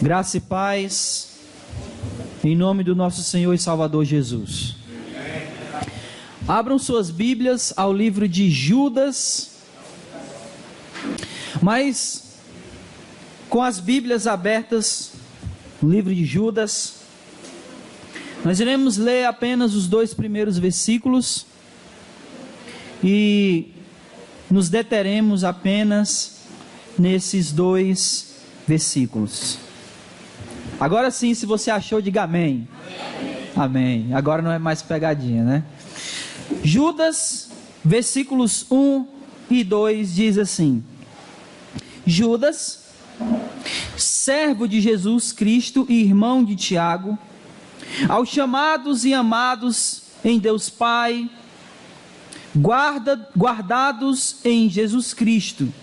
Graça e paz, em nome do nosso Senhor e Salvador Jesus. Abram suas Bíblias ao livro de Judas, mas com as Bíblias abertas, no livro de Judas, nós iremos ler apenas os 2 primeiros versículos e nos deteremos apenas nesses 2 versículos. Agora sim, se você achou, diga amém. Amém. Agora não é mais pegadinha, né? Judas, versículos 1 e 2 diz assim: Judas, servo de Jesus Cristo e irmão de Tiago, aos chamados e amados em Deus Pai, guardados em Jesus Cristo,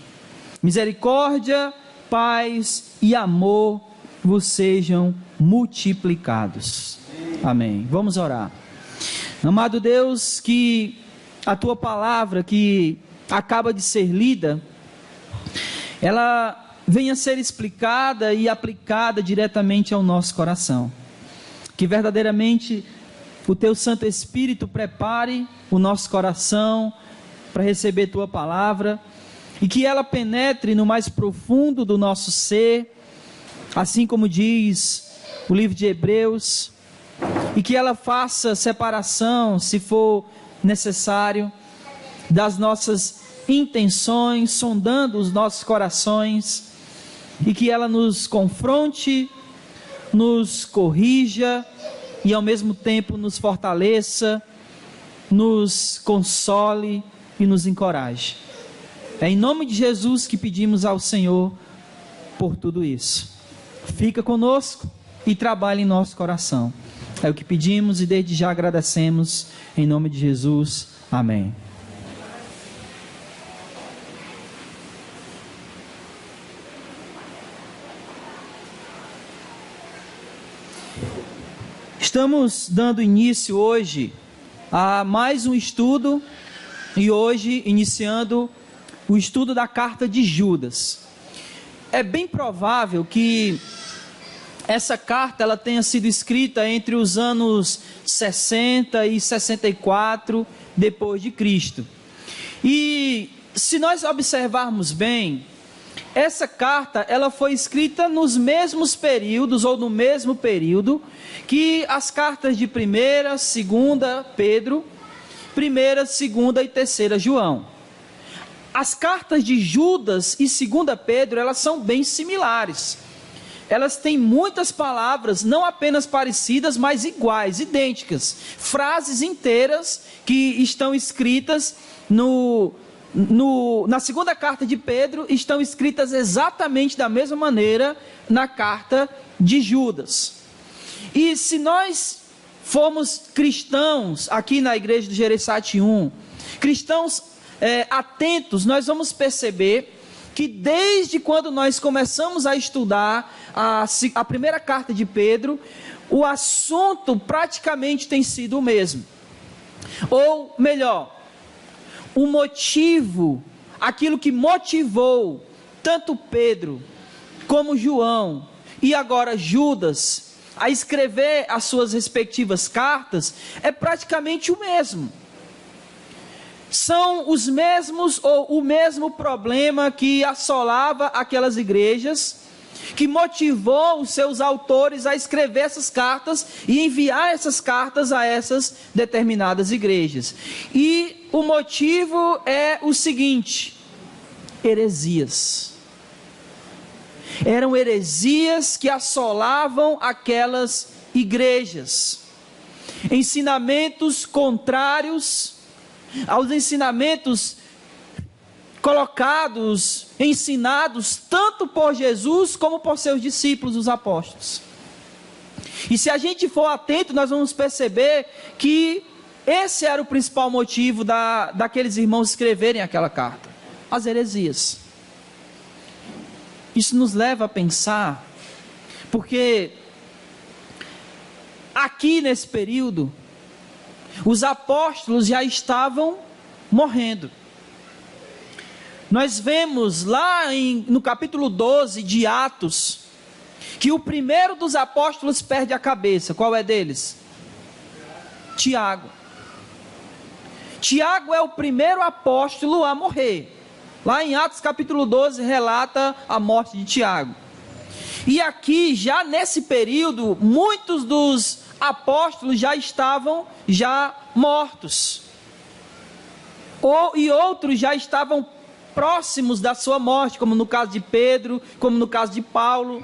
misericórdia, paz e amor vos sejam multiplicados. Amém. Vamos orar. Amado Deus, que a tua palavra que acaba de ser lida, ela venha ser explicada e aplicada diretamente ao nosso coração. Que verdadeiramente o teu Santo Espírito prepare o nosso coração para receber tua palavra e que ela penetre no mais profundo do nosso ser, assim como diz o livro de Hebreus, e que ela faça separação, se for necessário, das nossas intenções, sondando os nossos corações, e que ela nos confronte, nos corrija e ao mesmo tempo nos fortaleça, nos console e nos encoraje. É em nome de Jesus que pedimos ao Senhor por tudo isso. Fica conosco e trabalhe em nosso coração. É o que pedimos e desde já agradecemos em nome de Jesus. Amém. Estamos dando início hoje a mais um estudo e hoje iniciando o estudo da carta de Judas. É bem provável que essa carta ela tenha sido escrita entre os anos 60 e 64 depois de Cristo. E se nós observarmos bem, essa carta ela foi escrita nos mesmos períodos ou no mesmo período que as cartas de 1ª, 2ª Pedro, 1ª, 2ª e 3ª João. As cartas de Judas e 2ª Pedro, elas são bem similares. Elas têm muitas palavras, não apenas parecidas, mas iguais, idênticas. Frases inteiras que estão escritas na 2ª carta de Pedro, estão escritas exatamente da mesma maneira na carta de Judas. E se nós formos cristãos aqui na igreja do Gereissati 1, cristãos atentos, nós vamos perceber que desde quando nós começamos a estudar a 1ª carta de Pedro, o assunto praticamente tem sido o mesmo. Ou melhor, o motivo, aquilo que motivou tanto Pedro como João e agora Judas a escrever as suas respectivas cartas é praticamente o mesmo. São os mesmos ou o mesmo problema que assolava aquelas igrejas, que motivou os seus autores a escrever essas cartas e enviar essas cartas a essas determinadas igrejas. E o motivo é o seguinte: heresias. Eram heresias que assolavam aquelas igrejas. Ensinamentos contrários aos ensinamentos ensinados tanto por Jesus como por seus discípulos, os apóstolos. E se a gente for atento, nós vamos perceber que esse era o principal motivo daqueles irmãos escreverem aquela carta: as heresias. Isso nos leva a pensar, porque aqui nesse período, os apóstolos já estavam morrendo. Nós vemos lá no capítulo 12 de Atos, que o primeiro dos apóstolos perde a cabeça. Qual é deles? Tiago. Tiago é o primeiro apóstolo a morrer. Lá em Atos capítulo 12 relata a morte de Tiago. E aqui, já nesse período, muitos dos apóstolos já estavam mortos. E outros já estavam próximos da sua morte, como no caso de Pedro, como no caso de Paulo.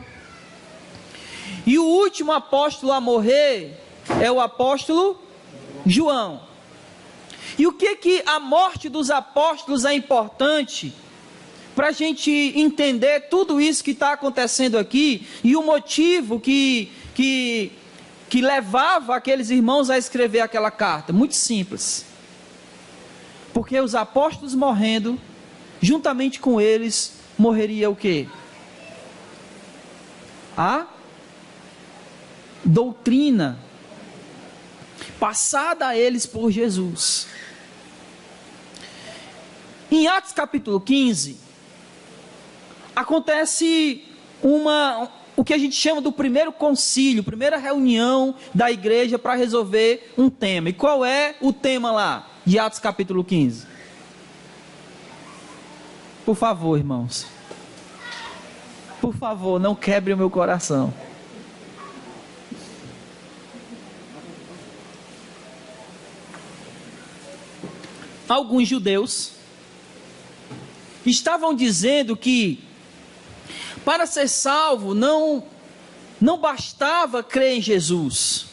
E o último apóstolo a morrer é o apóstolo João. E o que a morte dos apóstolos é importante para a gente entender tudo isso que está acontecendo aqui e o motivo que levava aqueles irmãos a escrever aquela carta? Muito simples. Porque os apóstolos morrendo, juntamente com eles, morreria o quê? A doutrina passada a eles por Jesus. Em Atos capítulo 15, acontece o que a gente chama do primeiro concílio, primeira reunião da igreja para resolver um tema. E qual é o tema lá de Atos capítulo 15? Por favor, irmãos. Por favor, não quebre o meu coração. Alguns judeus estavam dizendo que para ser salvo não bastava crer em Jesus.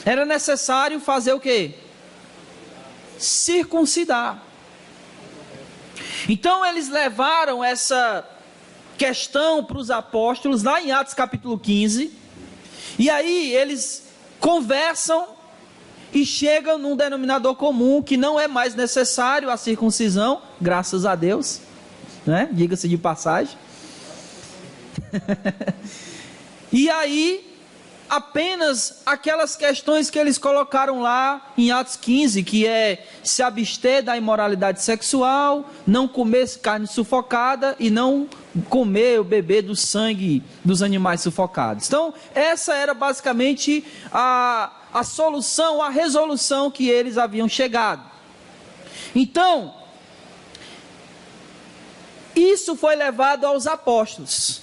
Era necessário fazer o quê? Circuncidar. Então eles levaram essa questão para os apóstolos lá em Atos capítulo 15. E aí eles conversam e chegam num denominador comum que não é mais necessário a circuncisão, graças a Deus, né? Diga-se de passagem. E aí, apenas aquelas questões que eles colocaram lá em Atos 15, que é se abster da imoralidade sexual, não comer carne sufocada e não comer ou beber do sangue dos animais sufocados. Então, essa era basicamente a solução, a resolução que eles haviam chegado. Então, isso foi levado aos apóstolos.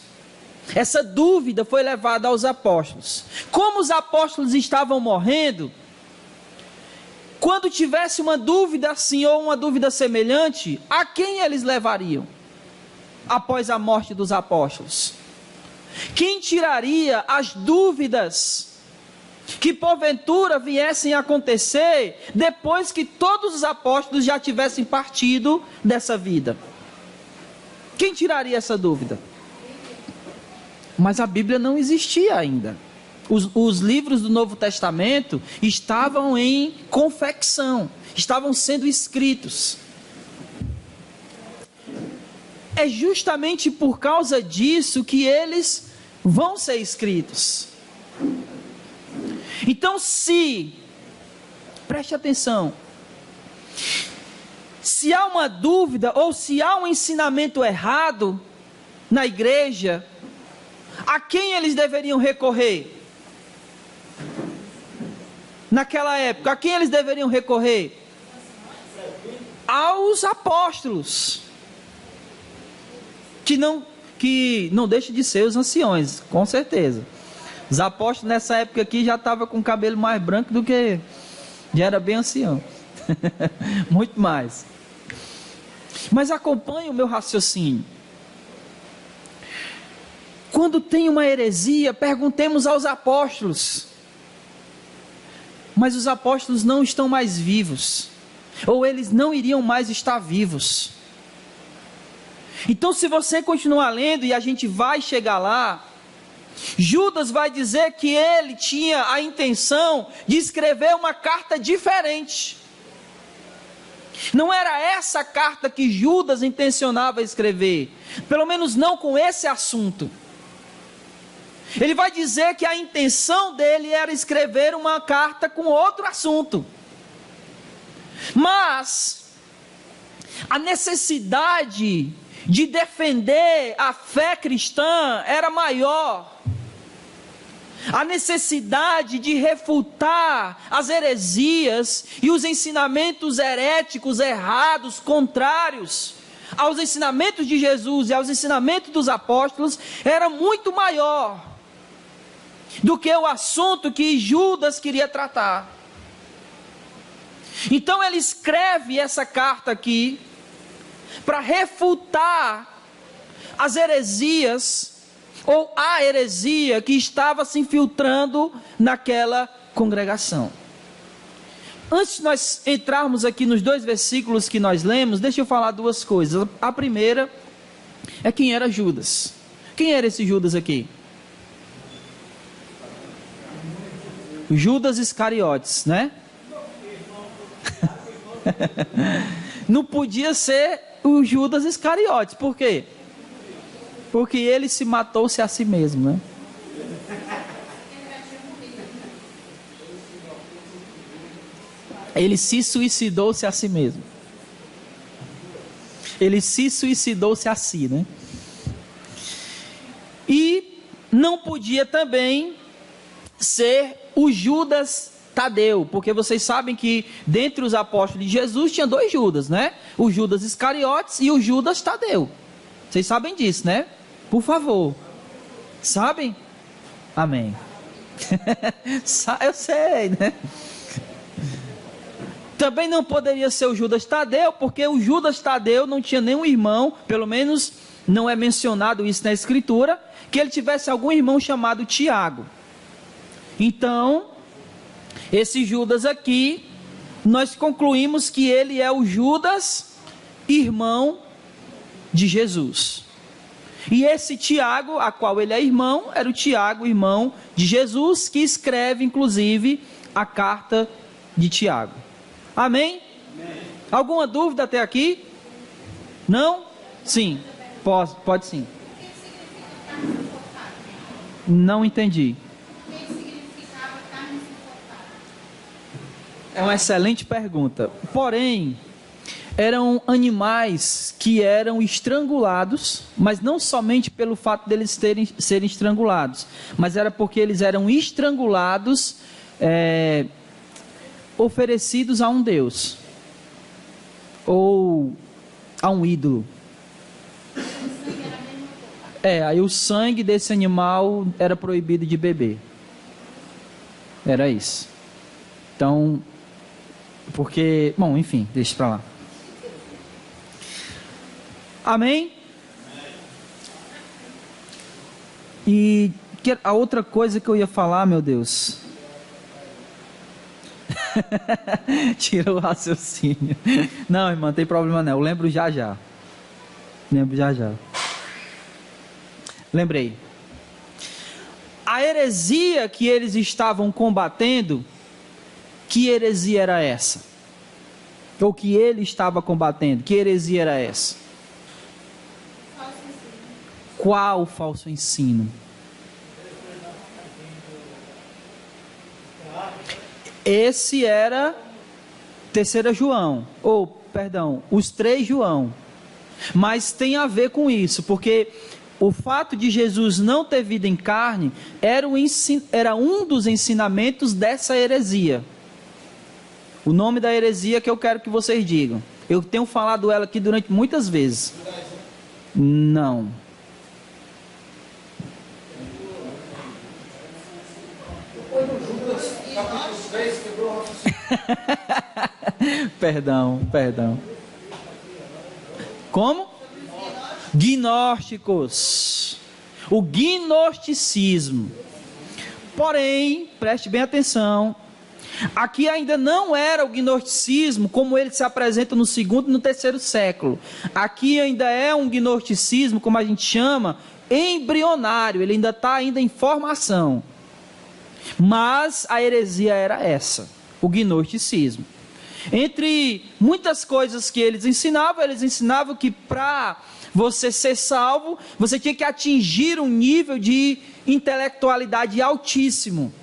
Essa dúvida foi levada aos apóstolos. Como os apóstolos estavam morrendo, quando tivesse uma dúvida assim ou uma dúvida semelhante, a quem eles levariam após a morte dos apóstolos? Quem tiraria as dúvidas que porventura viessem a acontecer depois que todos os apóstolos já tivessem partido dessa vida? Quem tiraria essa dúvida? Mas a Bíblia não existia ainda. Os livros do Novo Testamento estavam em confecção, estavam sendo escritos. É justamente por causa disso que eles vão ser escritos. Então, preste atenção, se há uma dúvida ou se há um ensinamento errado na igreja, a quem eles deveriam recorrer? Naquela época, a quem eles deveriam recorrer? Aos apóstolos, que não deixam de ser os anciões, com certeza. Os apóstolos nessa época aqui já estavam com o cabelo mais branco do que... já era bem ancião. Muito mais. Mas acompanhe o meu raciocínio. Quando tem uma heresia, perguntemos aos apóstolos. Mas os apóstolos não estão mais vivos, ou eles não iriam mais estar vivos. Então, se você continuar lendo, e a gente vai chegar lá, Judas vai dizer que ele tinha a intenção de escrever uma carta diferente. Não era essa carta que Judas intencionava escrever, pelo menos não com esse assunto. Ele vai dizer que a intenção dele era escrever uma carta com outro assunto. Mas a necessidade de defender a fé cristã era maior. A necessidade de refutar as heresias e os ensinamentos heréticos errados, contrários aos ensinamentos de Jesus e aos ensinamentos dos apóstolos, era muito maior do que o assunto que Judas queria tratar. Então ele escreve essa carta aqui para refutar as heresias, ou a heresia que estava se infiltrando naquela congregação. Antes de nós entrarmos aqui nos 2 versículos que nós lemos, deixa eu falar 2 coisas. A primeira é quem era Judas. Quem era esse Judas aqui? Judas Iscariotes, né? Não podia ser o Judas Iscariotes. Por quê? Porque ele se matou-se a si mesmo, né? Ele se suicidou-se a si mesmo. Ele se suicidou-se a si, né? E não podia também ser o Judas Tadeu, porque vocês sabem que dentre os apóstolos de Jesus tinha 2 Judas, né? O Judas Iscariotes e o Judas Tadeu. Vocês sabem disso, né? Por favor. Sabem? Amém. Eu sei, né? Também não poderia ser o Judas Tadeu, porque o Judas Tadeu não tinha nenhum irmão, pelo menos não é mencionado isso na Escritura, que ele tivesse algum irmão chamado Tiago. Então, esse Judas aqui, nós concluímos que ele é o Judas, irmão de Jesus. E esse Tiago, a qual ele é irmão, era o Tiago, irmão de Jesus, que escreve, inclusive, a carta de Tiago. Amém? Amém. Alguma dúvida até aqui? Não? Sim. Pode sim. Não entendi. É uma excelente pergunta. Porém, eram animais que eram estrangulados, mas não somente pelo fato deles serem estrangulados, mas era porque eles eram estrangulados, oferecidos a um Deus, ou a um ídolo. Aí o sangue desse animal era proibido de beber. Era isso. Então, porque, bom, enfim, deixa pra lá. Amém? E a outra coisa que eu ia falar, meu Deus. Tirou o raciocínio. Não, irmão, não tem problema não. Eu lembro já. Lembrei. A heresia que eles estavam combatendo, que heresia era essa? Ou que ele estava combatendo, que heresia era essa? Qual falso ensino? Esse era 3 João, os 3 João. Mas tem a ver com isso, porque o fato de Jesus não ter vindo em carne era um dos ensinamentos dessa heresia. O nome da heresia que eu quero que vocês digam. Eu tenho falado ela aqui durante muitas vezes. Não. Perdão. Como? Gnósticos. O gnosticismo. Porém, preste bem atenção. Aqui ainda não era o gnosticismo como ele se apresenta no 2º e no 3º século. Aqui ainda é um gnosticismo, como a gente chama, embrionário. Ele ainda está em formação. Mas a heresia era essa, o gnosticismo. Entre muitas coisas que eles ensinavam que para você ser salvo, você tinha que atingir um nível de intelectualidade altíssimo.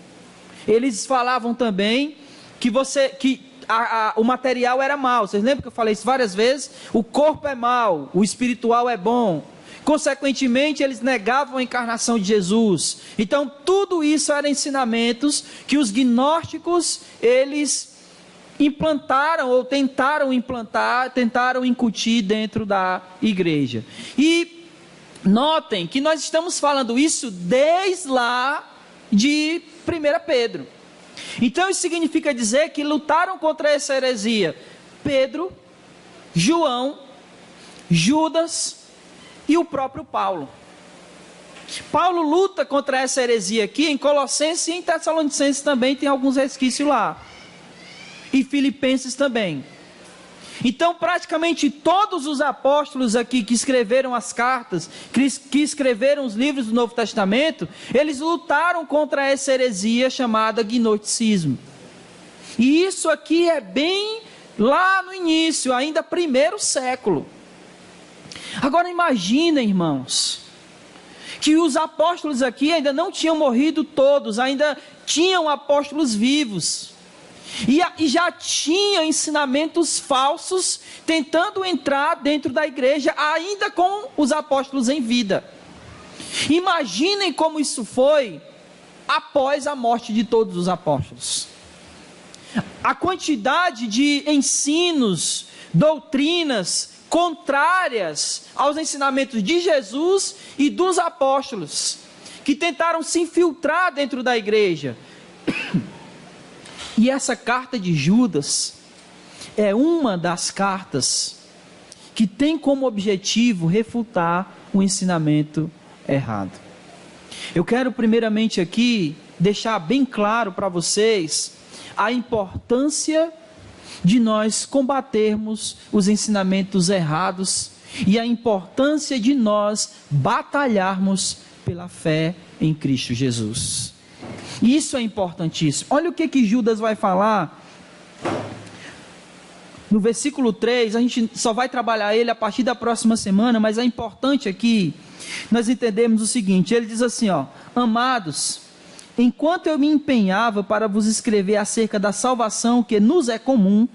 Eles falavam também que o material era mau. Vocês lembram que eu falei isso várias vezes? O corpo é mau, o espiritual é bom. Consequentemente, eles negavam a encarnação de Jesus. Então, tudo isso eram ensinamentos que os gnósticos, eles implantaram ou tentaram implantar, tentaram incutir dentro da igreja. E notem que nós estamos falando isso desde lá de 1 Pedro. Então isso significa dizer que lutaram contra essa heresia Pedro, João, Judas e o próprio Paulo. Paulo luta contra essa heresia aqui em Colossenses e em Tessalonicenses também tem alguns resquícios lá. E Filipenses também. Então praticamente todos os apóstolos aqui que escreveram as cartas, que escreveram os livros do Novo Testamento, eles lutaram contra essa heresia chamada gnosticismo. E isso aqui é bem lá no início, ainda primeiro século. Agora imaginem, irmãos, que os apóstolos aqui ainda não tinham morrido todos, ainda tinham apóstolos vivos. E já tinha ensinamentos falsos tentando entrar dentro da igreja, ainda com os apóstolos em vida. Imaginem como isso foi após a morte de todos os apóstolos. A quantidade de ensinos, doutrinas contrárias aos ensinamentos de Jesus e dos apóstolos, que tentaram se infiltrar dentro da igreja. E essa carta de Judas é uma das cartas que tem como objetivo refutar o ensinamento errado. Eu quero primeiramente aqui deixar bem claro para vocês a importância de nós combatermos os ensinamentos errados e a importância de nós batalharmos pela fé em Cristo Jesus. Isso é importantíssimo. Olha o que Judas vai falar no versículo 3, a gente só vai trabalhar ele a partir da próxima semana, mas é importante aqui nós entendemos o seguinte, ele diz assim, amados, enquanto eu me empenhava para vos escrever acerca da salvação que nos é comum,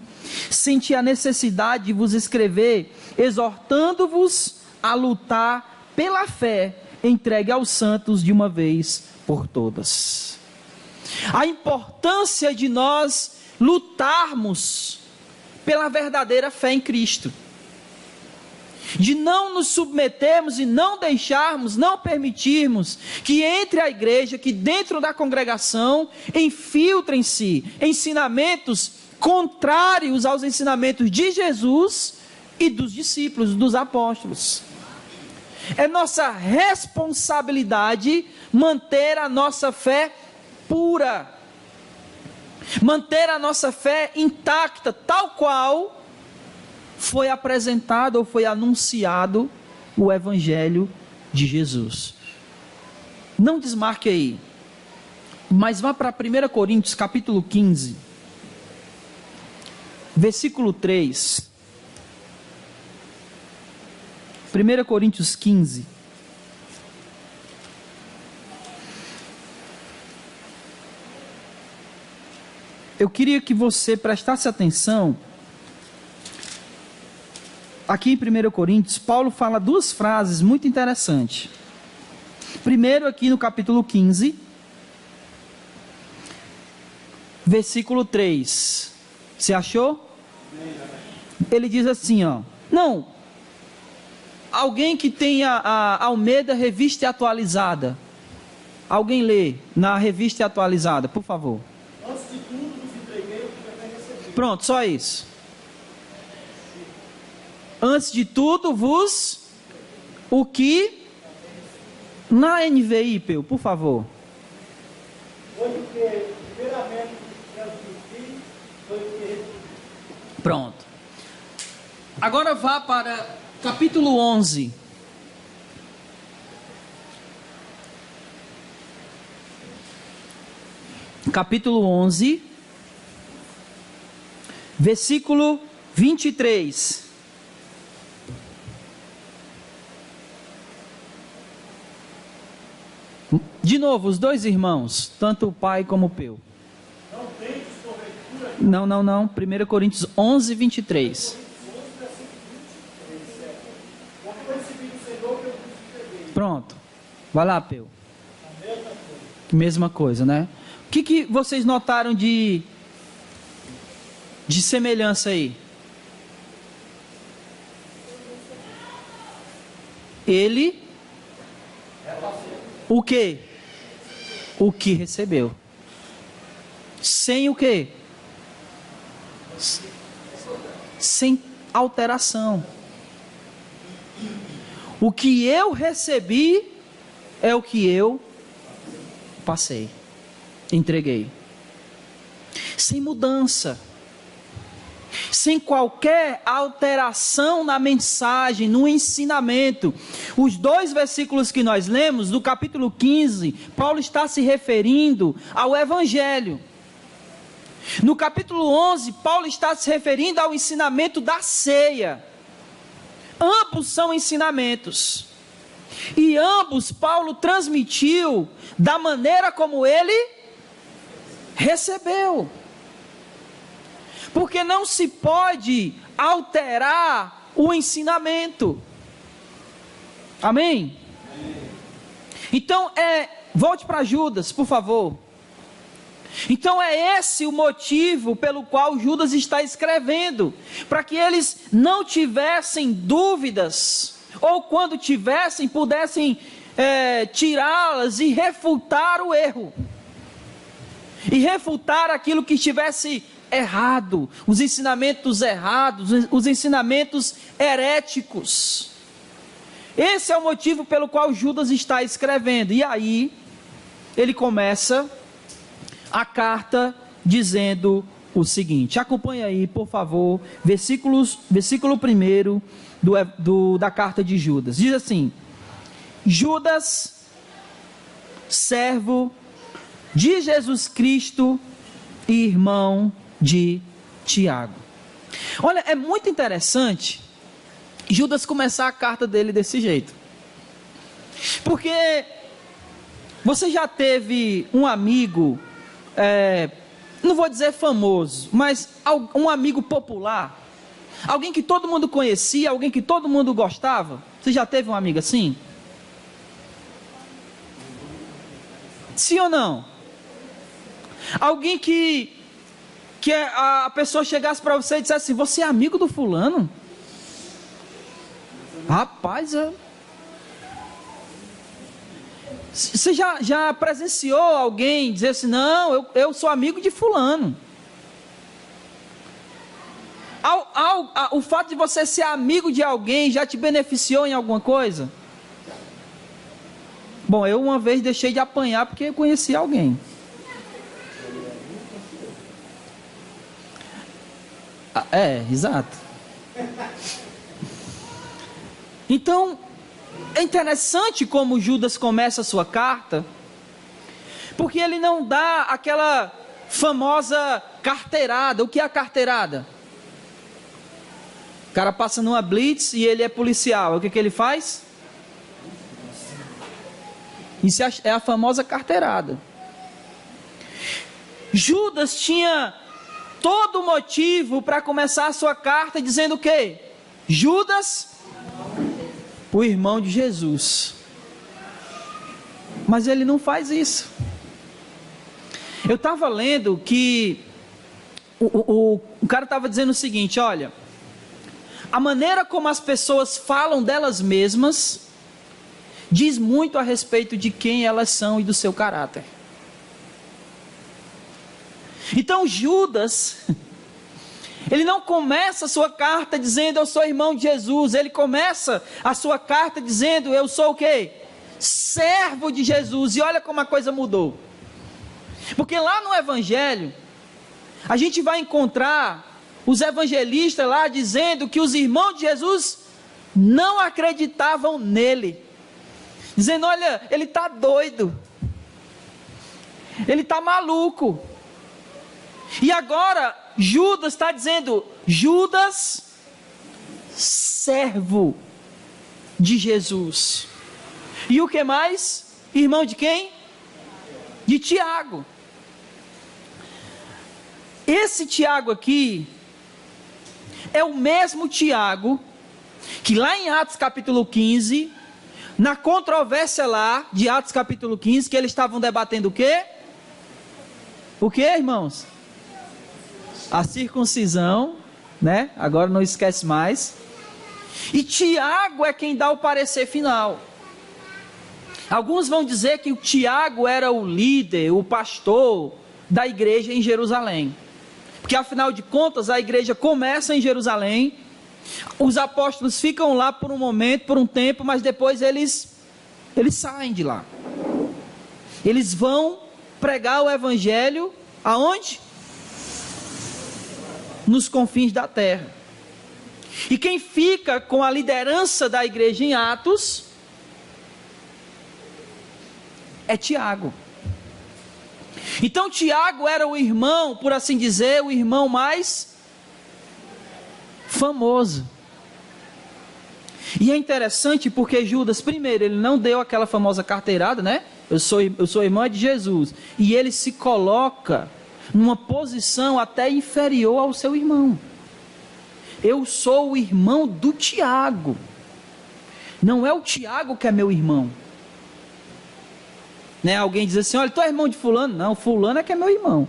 senti a necessidade de vos escrever, exortando-vos a lutar pela fé, entregue aos santos de uma vez por todas. A importância de nós lutarmos pela verdadeira fé em Cristo, de não nos submetermos e não deixarmos, não permitirmos que entre a igreja, que dentro da congregação, infiltrem-se ensinamentos contrários aos ensinamentos de Jesus e dos discípulos, dos apóstolos. É nossa responsabilidade manter a nossa fé pura, manter a nossa fé intacta, tal qual foi apresentado ou foi anunciado o Evangelho de Jesus. Não desmarque aí, mas vá para 1 Coríntios capítulo 15, versículo 3. 1 Coríntios 15. Eu queria que você prestasse atenção. Aqui em 1 Coríntios, Paulo fala duas frases muito interessantes. Primeiro aqui no capítulo 15, versículo 3. Você achou? Ele diz assim, não, alguém que tenha a Almeida Revista Atualizada. Alguém lê na Revista Atualizada, por favor. Antes de tudo, vos entreguei o que já tenho recebido. Pronto, só isso. Antes de tudo, o que na NVI, por favor. Foi o que, primeiramente, transmiti, foi o que recebi. Pronto. Agora vá para capítulo 11. Capítulo 11, versículo 23. De novo, os dois irmãos, tanto o pai como o Peu. Não tendes porventura Não. 1 Coríntios 11, 23. Pronto. Vai lá, Peu. Mesma coisa, né? O que vocês notaram de semelhança aí? Ele, o quê? O que recebeu. Sem o quê? Sem alteração. O que eu recebi é o que eu passei, entreguei. Sem mudança. Sem qualquer alteração na mensagem, no ensinamento. Os 2 versículos que nós lemos, do capítulo 15, Paulo está se referindo ao Evangelho. No capítulo 11, Paulo está se referindo ao ensinamento da ceia. Ambos são ensinamentos. E ambos Paulo transmitiu da maneira como ele recebeu. Porque não se pode alterar o ensinamento. Amém? Então volte para Judas, por favor. Então é esse o motivo pelo qual Judas está escrevendo, para que eles não tivessem dúvidas, ou quando tivessem, pudessem tirá-las e refutar o erro, e refutar aquilo que estivesse errado, os ensinamentos errados, os ensinamentos heréticos. Esse é o motivo pelo qual Judas está escrevendo. E aí ele começa a carta dizendo o seguinte, acompanha aí, por favor, versículo 1 da carta de Judas. Diz assim: Judas, servo de Jesus Cristo e irmão de Tiago. Olha, é muito interessante Judas começar a carta dele desse jeito, porque você já teve um amigo, não vou dizer famoso, mas um amigo popular, alguém que todo mundo conhecia, alguém que todo mundo gostava? Você já teve um amigo assim? Sim ou não? Alguém que a pessoa chegasse para você e dissesse assim: você é amigo do fulano? Rapaz, você já presenciou alguém dizer assim: não, eu sou amigo de fulano? O fato de você ser amigo de alguém já te beneficiou em alguma coisa? Bom, eu uma vez deixei de apanhar porque eu conheci alguém. Exato. Então, é interessante como Judas começa a sua carta, porque ele não dá aquela famosa carteirada. O que é a carteirada? O cara passa numa blitz e ele é policial. O que ele faz? Isso é a famosa carteirada. Judas tinha todo motivo para começar a sua carta dizendo o quê? Judas, o irmão de Jesus. Mas ele não faz isso. Eu estava lendo que o cara estava dizendo o seguinte: olha, a maneira como as pessoas falam delas mesmas diz muito a respeito de quem elas são e do seu caráter. Então Judas, ele não começa a sua carta dizendo eu sou irmão de Jesus. Ele começa a sua carta dizendo eu sou o quê? Servo de Jesus. E olha como a coisa mudou. Porque lá no Evangelho, a gente vai encontrar os evangelistas lá dizendo que os irmãos de Jesus não acreditavam nele. Dizendo, olha, ele está doido. Ele está maluco. E agora, Judas está dizendo, Judas, servo de Jesus. E o que mais? Irmão de quem? De Tiago. Esse Tiago aqui é o mesmo Tiago que lá em Atos capítulo 15, na controvérsia lá de Atos capítulo 15, que eles estavam debatendo o quê? O quê, irmãos? A circuncisão, né? Agora não esquece mais. E Tiago é quem dá o parecer final. Alguns vão dizer que o Tiago era o líder, o pastor da igreja em Jerusalém. Porque afinal de contas a igreja começa em Jerusalém, os apóstolos ficam lá por um momento, por um tempo, mas depois eles saem de lá. Eles vão pregar o evangelho aonde? Nos confins da terra. E quem fica com a liderança da igreja em Atos é Tiago. Então Tiago era o irmão, por assim dizer, o irmão mais famoso. E é interessante porque Judas, primeiro, ele não deu aquela famosa carteirada, né? Eu sou irmão de Jesus. E ele se coloca numa posição até inferior ao seu irmão. Eu sou o irmão do Tiago. Não é o Tiago que é meu irmão. Né? Alguém diz assim, olha, tu é irmão de fulano? Não, fulano é que é meu irmão.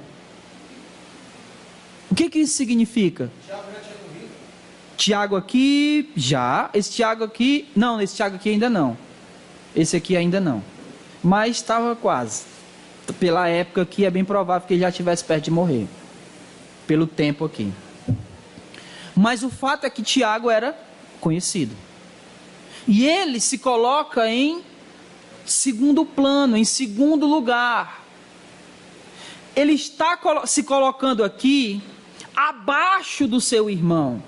O que isso significa? Tiago já tinha morrido? Tiago aqui, já. Esse Tiago aqui, não, esse Tiago aqui ainda não. Esse aqui ainda não. Mas estava quase. Pela época aqui é bem provável que ele já estivesse perto de morrer. Pelo tempo aqui. Mas o fato é que Tiago era conhecido. E ele se coloca em segundo plano, em segundo lugar. Ele está se colocando aqui abaixo do seu irmão.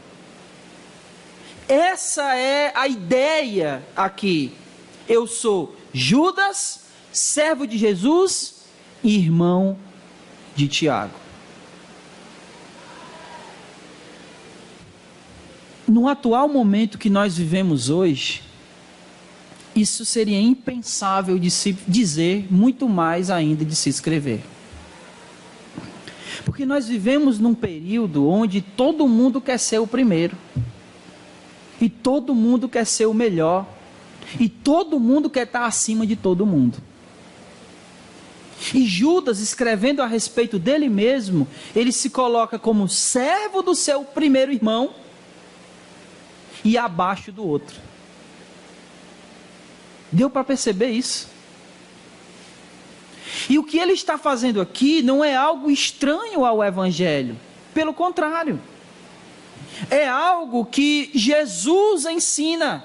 Essa é a ideia aqui. Eu sou Judas, servo de Jesus e irmão de Tiago. No atual momento que nós vivemos hoje, isso seria impensável de se dizer, muito mais ainda de se escrever. Porque nós vivemos num período onde todo mundo quer ser o primeiro. E todo mundo quer ser o melhor. E todo mundo quer estar acima de todo mundo. E Judas, escrevendo a respeito dele mesmo, ele se coloca como servo do seu primeiro irmão e abaixo do outro. Deu para perceber isso? E o que ele está fazendo aqui não é algo estranho ao Evangelho. Pelo contrário. É algo que Jesus ensina.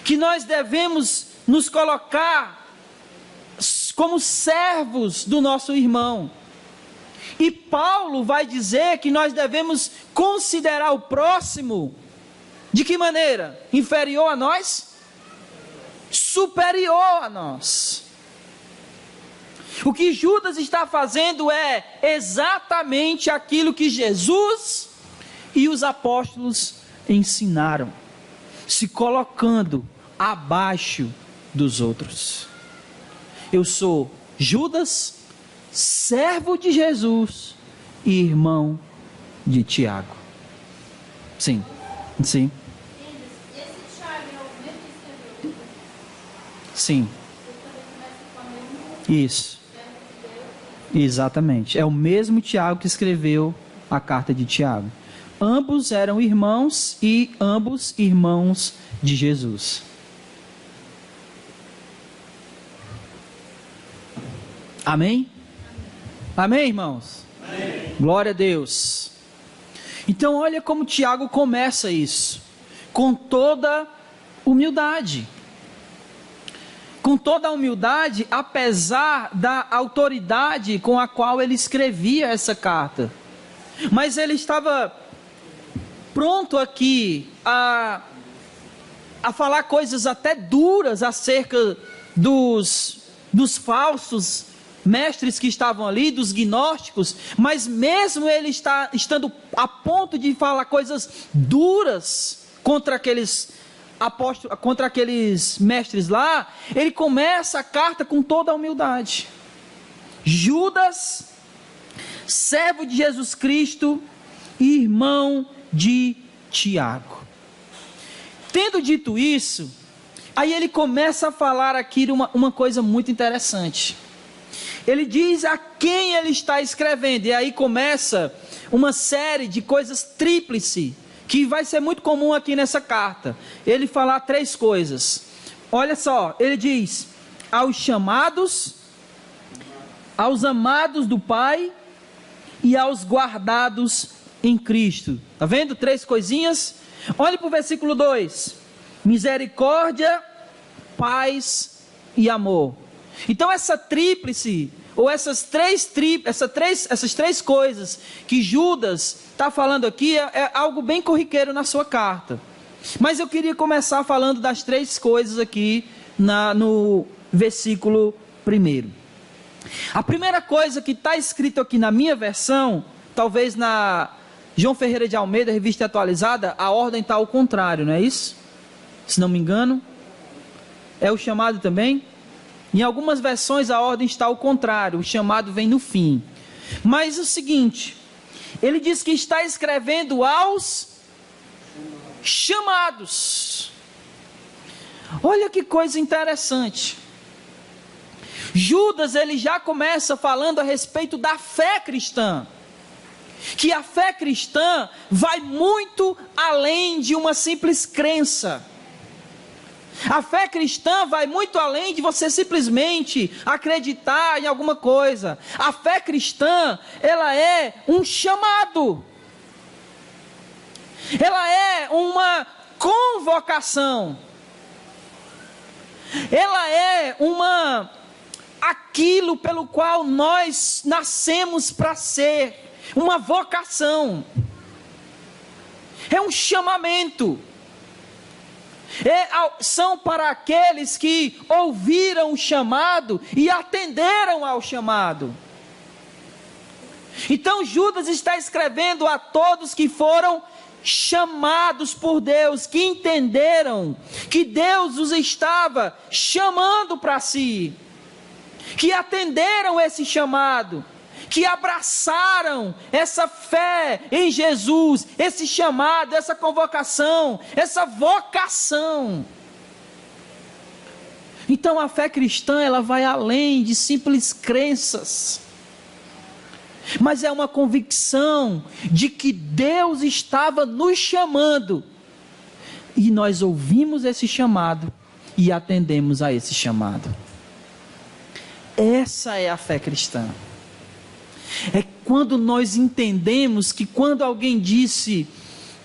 Que nós devemos nos colocar como servos do nosso irmão. E Paulo vai dizer que nós devemos considerar o próximo. De que maneira? Inferior a nós? Superior a nós. O que Judas está fazendo é exatamente aquilo que Jesus e os apóstolos ensinaram, se colocando abaixo dos outros. Eu sou Judas, servo de Jesus e irmão de Tiago. Sim, sim. Sim. Isso. Exatamente. É o mesmo Tiago que escreveu a carta de Tiago. Ambos eram irmãos e ambos irmãos de Jesus. Amém? Amém, irmãos? Amém. Glória a Deus. Então olha como Tiago começa isso. Com toda humildade. Com toda a humildade, apesar da autoridade com a qual ele escrevia essa carta. Mas ele estava pronto aqui a falar coisas até duras acerca dos falsos mestres que estavam ali, dos gnósticos. Mas mesmo ele estando a ponto de falar coisas duras contra aqueles apóstolos, contra aqueles mestres lá, ele começa a carta com toda a humildade. Judas, servo de Jesus Cristo e irmão de Tiago. Tendo dito isso, aí ele começa a falar aqui uma coisa muito interessante. Ele diz a quem ele está escrevendo, e aí começa uma série de coisas tríplice, que vai ser muito comum aqui nessa carta. Ele falar 3 coisas. Olha só, ele diz: aos chamados, aos amados do Pai e aos guardados em Cristo. Está vendo? 3 coisinhas. Olhe para o versículo 2: misericórdia, paz e amor. Então essa tríplice, ou essas três coisas que Judas está falando aqui, é algo bem corriqueiro na sua carta. Mas eu queria começar falando das 3 coisas aqui no versículo 1. A primeira coisa que está escrito aqui na minha versão, talvez na João Ferreira de Almeida, revista atualizada, a ordem está ao contrário, não é isso? Se não me engano. É o chamado também? Em algumas versões a ordem está ao contrário, o chamado vem no fim. Mas o seguinte, ele diz que está escrevendo aos chamados. Olha que coisa interessante. Judas, ele já começa falando a respeito da fé cristã. Que a fé cristã vai muito além de uma simples crença. A fé cristã vai muito além de você simplesmente acreditar em alguma coisa. A fé cristã, ela é um chamado. Ela é uma convocação. Ela é aquilo pelo qual nós nascemos para ser, uma vocação. É um chamamento. São para aqueles que ouviram o chamado e atenderam ao chamado. Então Judas está escrevendo a todos que foram chamados por Deus, que entenderam que Deus os estava chamando para si, que atenderam esse chamado, que abraçaram essa fé em Jesus, esse chamado, essa convocação, essa vocação. Então a fé cristã, ela vai além de simples crenças, mas é uma convicção de que Deus estava nos chamando, e nós ouvimos esse chamado e atendemos a esse chamado. Essa é a fé cristã. É quando nós entendemos que quando alguém disse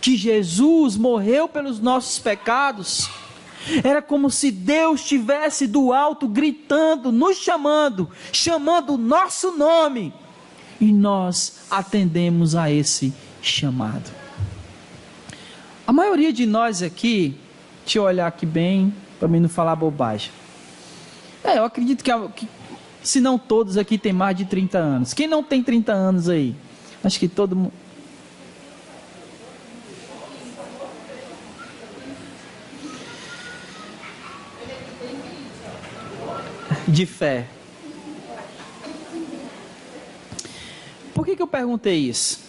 que Jesus morreu pelos nossos pecados, era como se Deus estivesse do alto gritando, nos chamando o nosso nome, e nós atendemos a esse chamado. A maioria de nós aqui, deixa eu olhar aqui bem, para mim não falar bobagem. Eu acredito que se não todos aqui tem mais de 30 anos. Quem não tem 30 anos aí? Acho que todo mundo. De fé. Por que eu perguntei isso?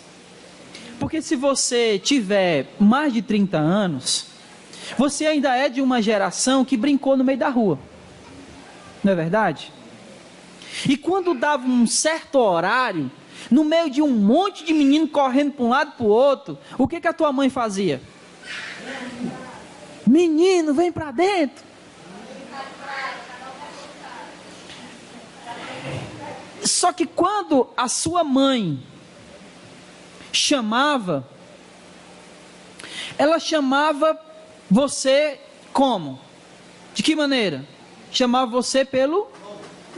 Porque se você tiver mais de 30 anos, você ainda é de uma geração que brincou no meio da rua. Não é verdade? E quando dava um certo horário, no meio de um monte de menino correndo para um lado e para o outro, o que a tua mãe fazia? Menino, vem para dentro. Só que quando a sua mãe chamava, ela chamava você como? De que maneira? Chamava você pelo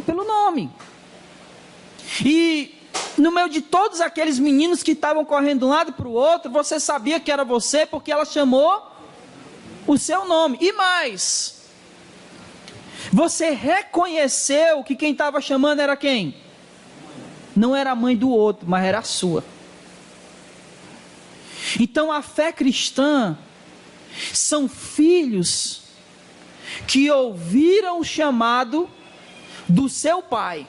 nome. E no meio de todos aqueles meninos que estavam correndo de um lado para o outro, você sabia que era você porque ela chamou o seu nome. E mais, você reconheceu que quem estava chamando era quem? Não era a mãe do outro, mas era a sua. Então a fé cristã são filhos que ouviram o chamado do seu pai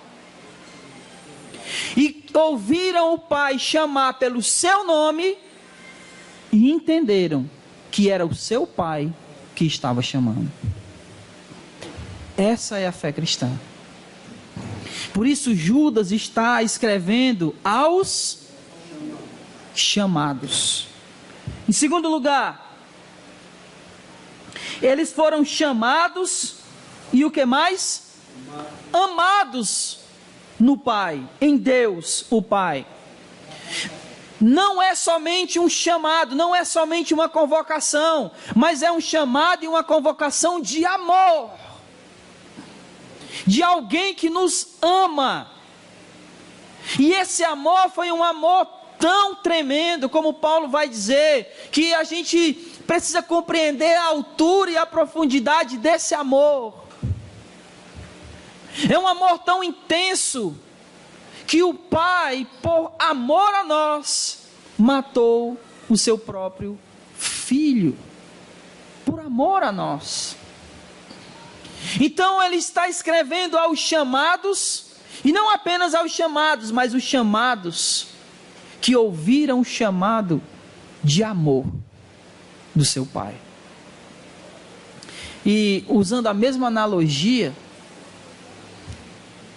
e ouviram o Pai chamar pelo seu nome e entenderam que era o seu Pai que estava chamando. Essa é a fé cristã. Por isso Judas está escrevendo aos chamados. Em segundo lugar, eles foram chamados e o que mais? Amados no Pai, em Deus o Pai. Não é somente um chamado, não é somente uma convocação, mas é um chamado e uma convocação de amor, de alguém que nos ama. E esse amor foi um amor tão tremendo, como Paulo vai dizer, que a gente precisa compreender a altura e a profundidade desse amor. É um amor tão intenso, que o Pai, por amor a nós, matou o seu próprio Filho, por amor a nós. Então ele está escrevendo aos chamados, e não apenas aos chamados, mas os chamados que ouviram o chamado de amor do seu Pai. E usando a mesma analogia,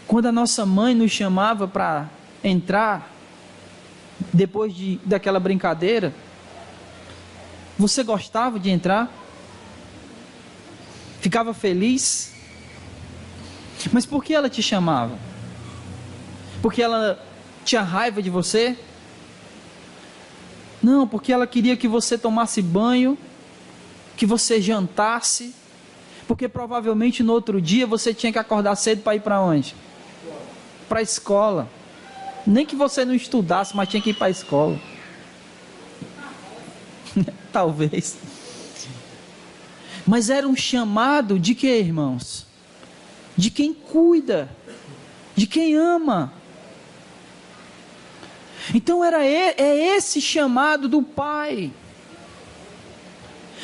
quando a nossa mãe nos chamava para entrar, depois daquela brincadeira, você gostava de entrar? Ficava feliz? Mas por que ela te chamava? Porque ela tinha raiva de você? Não, porque ela queria que você tomasse banho, que você jantasse, porque provavelmente no outro dia você tinha que acordar cedo para ir para onde? Para a escola. Nem que você não estudasse, mas tinha que ir para a escola. Talvez. Mas era um chamado de quê, irmãos? De quem cuida, de quem ama. Então é esse chamado do Pai.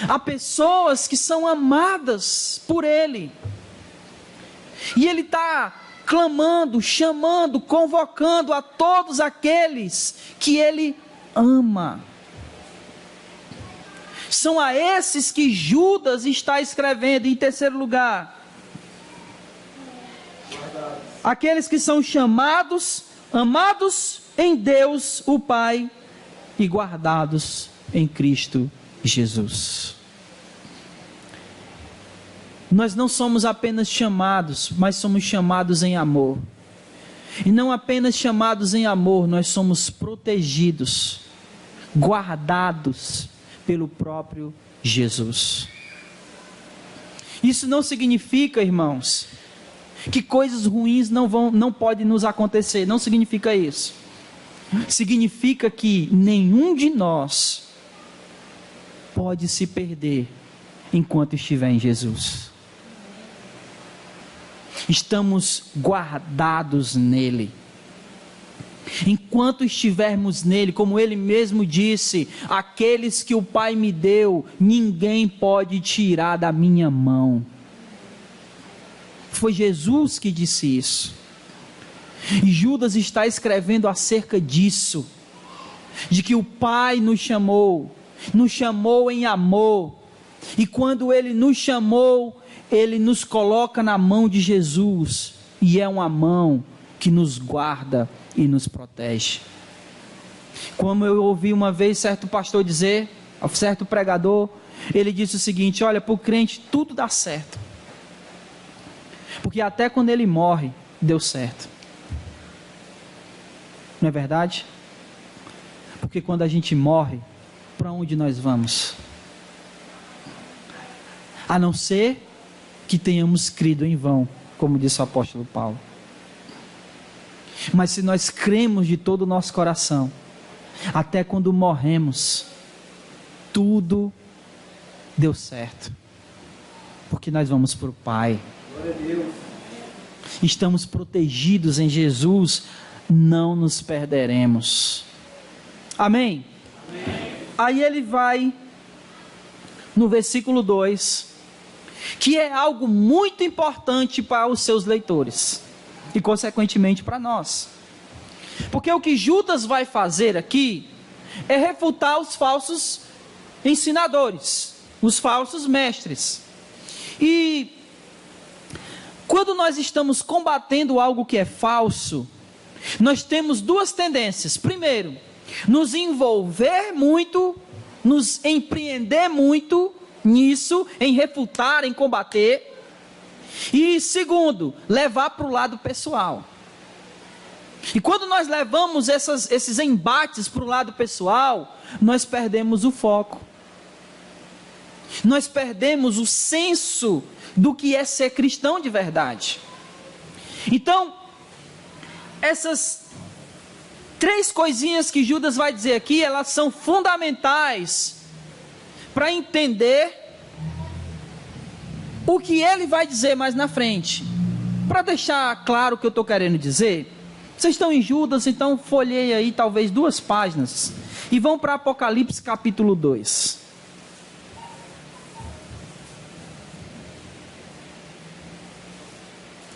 Há pessoas que são amadas por Ele. E Ele está clamando, chamando, convocando a todos aqueles que Ele ama. São a esses que Judas está escrevendo. Em terceiro lugar, aqueles que são chamados, amados em Deus o Pai e guardados em Cristo Jesus. Nós não somos apenas chamados, mas somos chamados em amor. E não apenas chamados em amor, nós somos protegidos, guardados pelo próprio Jesus. Isso não significa, irmãos, que coisas ruins não podem nos acontecer. Não significa isso. Significa que nenhum de nós pode se perder enquanto estiver em Jesus. Estamos guardados nele. Enquanto estivermos nele, como ele mesmo disse, aqueles que o Pai me deu, ninguém pode tirar da minha mão. Foi Jesus que disse isso. E Judas está escrevendo acerca disso, de que o Pai nos chamou em amor, e quando Ele nos chamou, Ele nos coloca na mão de Jesus, e é uma mão que nos guarda e nos protege. Como eu ouvi uma vez certo pastor dizer, certo pregador, ele disse o seguinte: olha, para o crente tudo dá certo, porque até quando ele morre, deu certo. Não é verdade? Porque quando a gente morre, para onde nós vamos? A não ser que tenhamos crido em vão, como disse o apóstolo Paulo. Mas se nós cremos de todo o nosso coração, até quando morremos, tudo deu certo, porque nós vamos para o Pai. Glória a Deus. Estamos protegidos em Jesus, não nos perderemos. Amém? Amém. Aí ele vai no versículo 2, que é algo muito importante para os seus leitores e consequentemente para nós. Porque o que Judas vai fazer aqui é refutar os falsos ensinadores, os falsos mestres. E quando nós estamos combatendo algo que é falso, nós temos duas tendências. Primeiro, nos envolver muito, nos empreender muito nisso, em refutar, em combater. E segundo, levar para o lado pessoal. E quando nós levamos esses embates para o lado pessoal, nós perdemos o foco. Nós perdemos o senso do que é ser cristão de verdade. Então, essas três coisinhas que Judas vai dizer aqui, elas são fundamentais para entender o que ele vai dizer mais na frente. Para deixar claro o que eu estou querendo dizer, vocês estão em Judas, então folheiem aí talvez 2 páginas e vão para Apocalipse capítulo 2.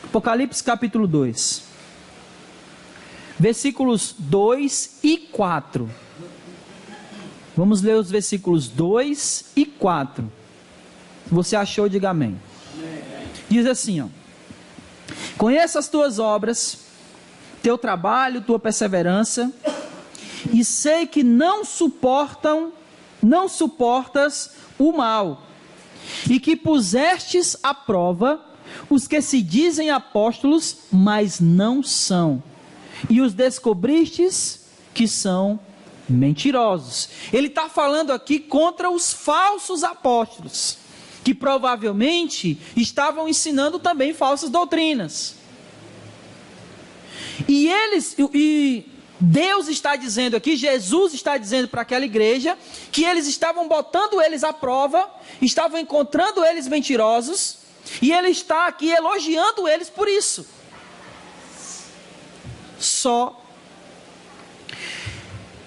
Apocalipse capítulo 2, versículos 2 e 4. Vamos ler os versículos 2 e 4. Se você achou, diga amém. Diz assim, ó: conheço as tuas obras, teu trabalho, tua perseverança, e sei que não suportas o mal, e que pusestes à prova os que se dizem apóstolos, mas não são, e os descobristes que são mentirosos. Ele está falando aqui contra os falsos apóstolos, que provavelmente estavam ensinando também falsas doutrinas. E Deus está dizendo aqui, Jesus está dizendo para aquela igreja, que eles estavam botando eles à prova, estavam encontrando eles mentirosos, e ele está aqui elogiando eles por isso. Só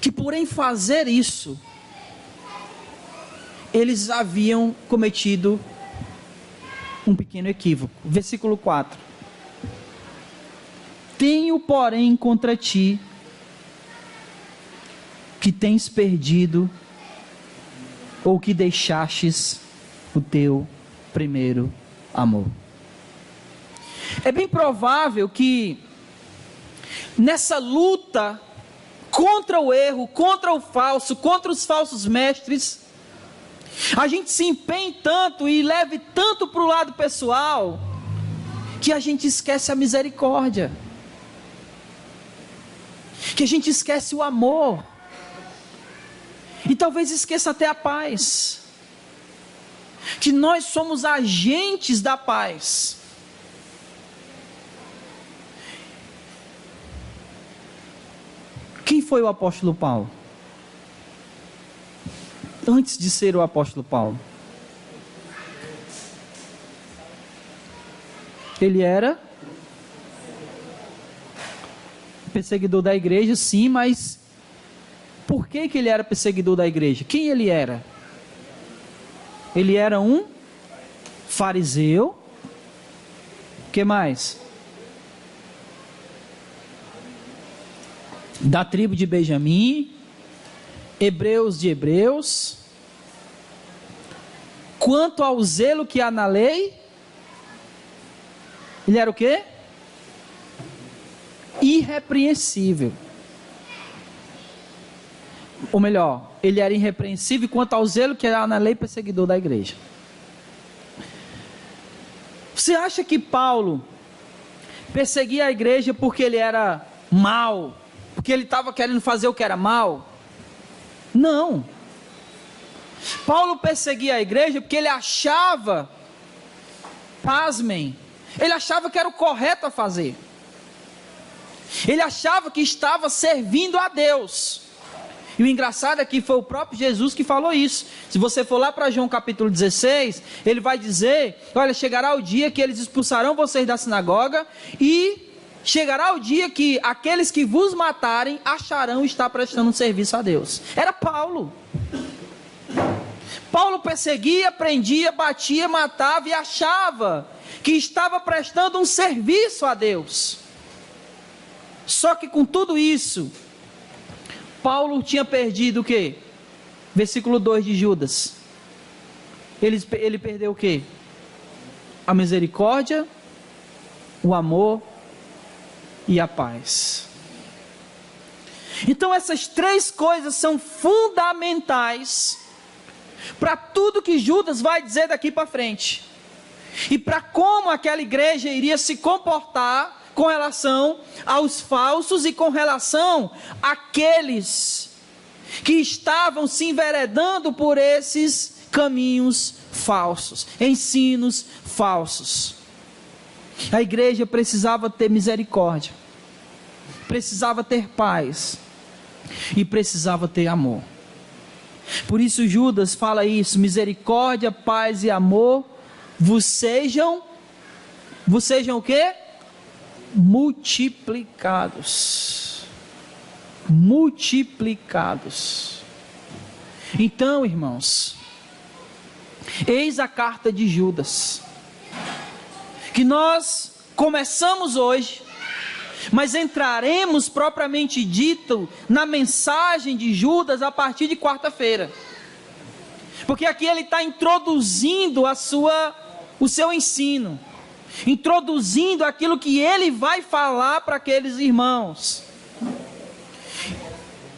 que por em fazer isso, eles haviam cometido um pequeno equívoco. Versículo 4. Tenho, porém, contra ti, que tens perdido, ou que deixastes o teu primeiro amor. É bem provável que nessa luta contra o erro, contra o falso, contra os falsos mestres, a gente se empenhe tanto e leve tanto para o lado pessoal, que a gente esquece a misericórdia, que a gente esquece o amor, e talvez esqueça até a paz, que nós somos agentes da paz. Quem foi o apóstolo Paulo? Antes de ser o apóstolo Paulo, ele era perseguidor da igreja, sim, mas por que ele era perseguidor da igreja? Quem ele era? Ele era um fariseu. O que mais? Da tribo de Benjamim, hebreus de hebreus. Quanto ao zelo que há na lei, ele era o quê? Irrepreensível. Ou melhor, ele era irrepreensível quanto ao zelo que há na lei, perseguidor da igreja. Você acha que Paulo perseguia a igreja porque ele era mau? Porque ele estava querendo fazer o que era mal? Não. Paulo perseguia a igreja porque ele achava, pasmem, ele achava que era o correto a fazer. Ele achava que estava servindo a Deus. E o engraçado é que foi o próprio Jesus que falou isso. Se você for lá para João capítulo 16, ele vai dizer: olha, chegará o dia que eles expulsarão vocês da sinagoga, e chegará o dia que aqueles que vos matarem acharão estar prestando um serviço a Deus. Era Paulo. Paulo perseguia, prendia, batia, matava e achava que estava prestando um serviço a Deus. Só que com tudo isso, Paulo tinha perdido o quê? Versículo 2 de Judas. Ele perdeu o quê? A misericórdia, o amor e a paz. Então essas três coisas são fundamentais para tudo que Judas vai dizer daqui para frente. E para como aquela igreja iria se comportar com relação aos falsos e com relação àqueles que estavam se enveredando por esses caminhos falsos, ensinos falsos. A igreja precisava ter misericórdia, precisava ter paz e precisava ter amor. Por isso Judas fala isso: misericórdia, paz e amor vos sejam o quê? Multiplicados. Multiplicados. Então, irmãos, eis a carta de Judas, que nós começamos hoje, mas entraremos propriamente dito na mensagem de Judas a partir de quarta-feira, porque aqui ele está introduzindo o seu ensino, introduzindo aquilo que ele vai falar para aqueles irmãos.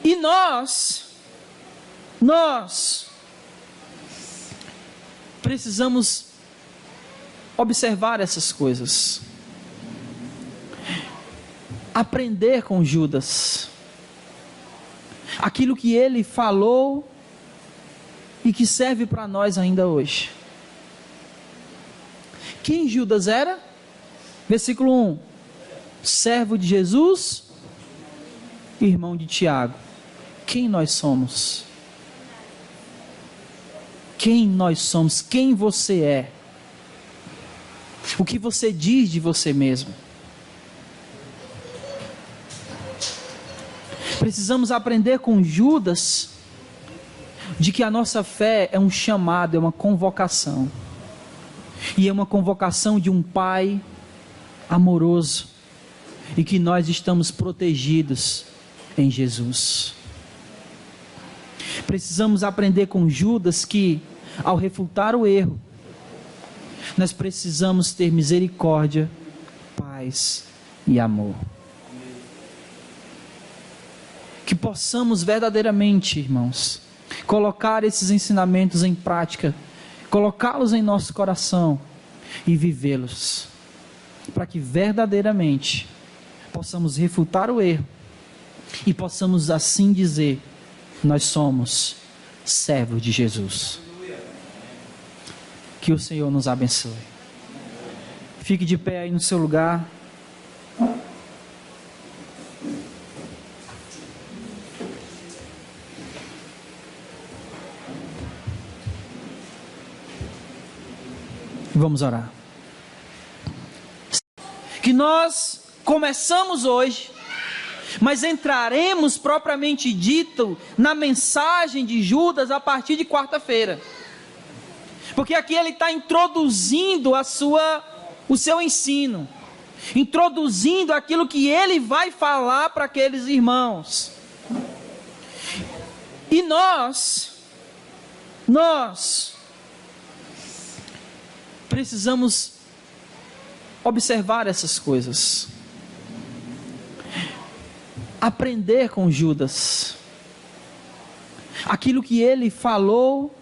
E nós precisamos observar essas coisas, aprender com Judas, aquilo que ele falou e que serve para nós ainda hoje. Quem Judas era? Versículo 1: servo de Jesus, irmão de Tiago. Quem nós somos? Quem nós somos? Quem você é? O que você diz de você mesmo? Precisamos aprender com Judas de que a nossa fé é um chamado, é uma convocação. E é uma convocação de um Pai amoroso, e que nós estamos protegidos em Jesus. Precisamos aprender com Judas que, ao refutar o erro, nós precisamos ter misericórdia, paz e amor. Que possamos verdadeiramente, irmãos, colocar esses ensinamentos em prática, colocá-los em nosso coração e vivê-los, para que verdadeiramente possamos refutar o erro e possamos assim dizer: nós somos servos de Jesus. Que o Senhor nos abençoe. Fique de pé aí no seu lugar. Vamos orar. Que nós começamos hoje, mas entraremos propriamente dito na mensagem de Judas a partir de quarta-feira, porque aqui ele está introduzindo o seu ensino, introduzindo aquilo que ele vai falar para aqueles irmãos. E nós precisamos observar essas coisas, aprender com Judas, aquilo que ele falou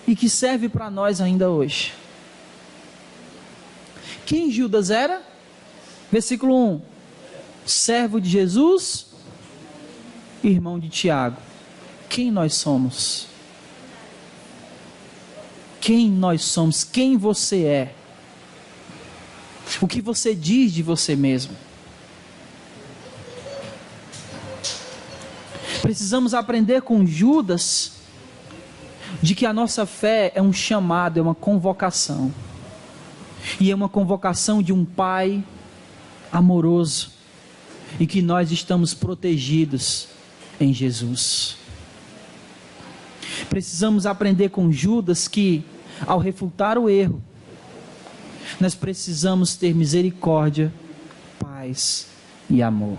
e que serve para nós ainda hoje. Quem Judas era? Versículo 1: servo de Jesus, irmão de Tiago. Quem nós somos? Quem nós somos? Quem você é? O que você diz de você mesmo? Precisamos aprender com Judas de que a nossa fé é um chamado, é uma convocação. E é uma convocação de um Pai amoroso, e que nós estamos protegidos em Jesus. Precisamos aprender com Judas que, ao refutar o erro, nós precisamos ter misericórdia, paz e amor.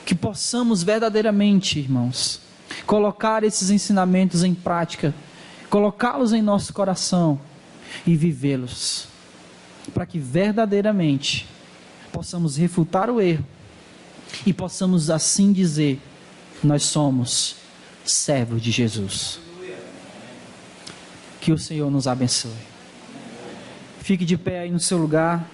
Que possamos verdadeiramente, irmãos, colocar esses ensinamentos em prática, colocá-los em nosso coração e vivê-los, para que verdadeiramente possamos refutar o erro e possamos assim dizer: nós somos servos de Jesus. Que o Senhor nos abençoe. Fique de pé aí no seu lugar.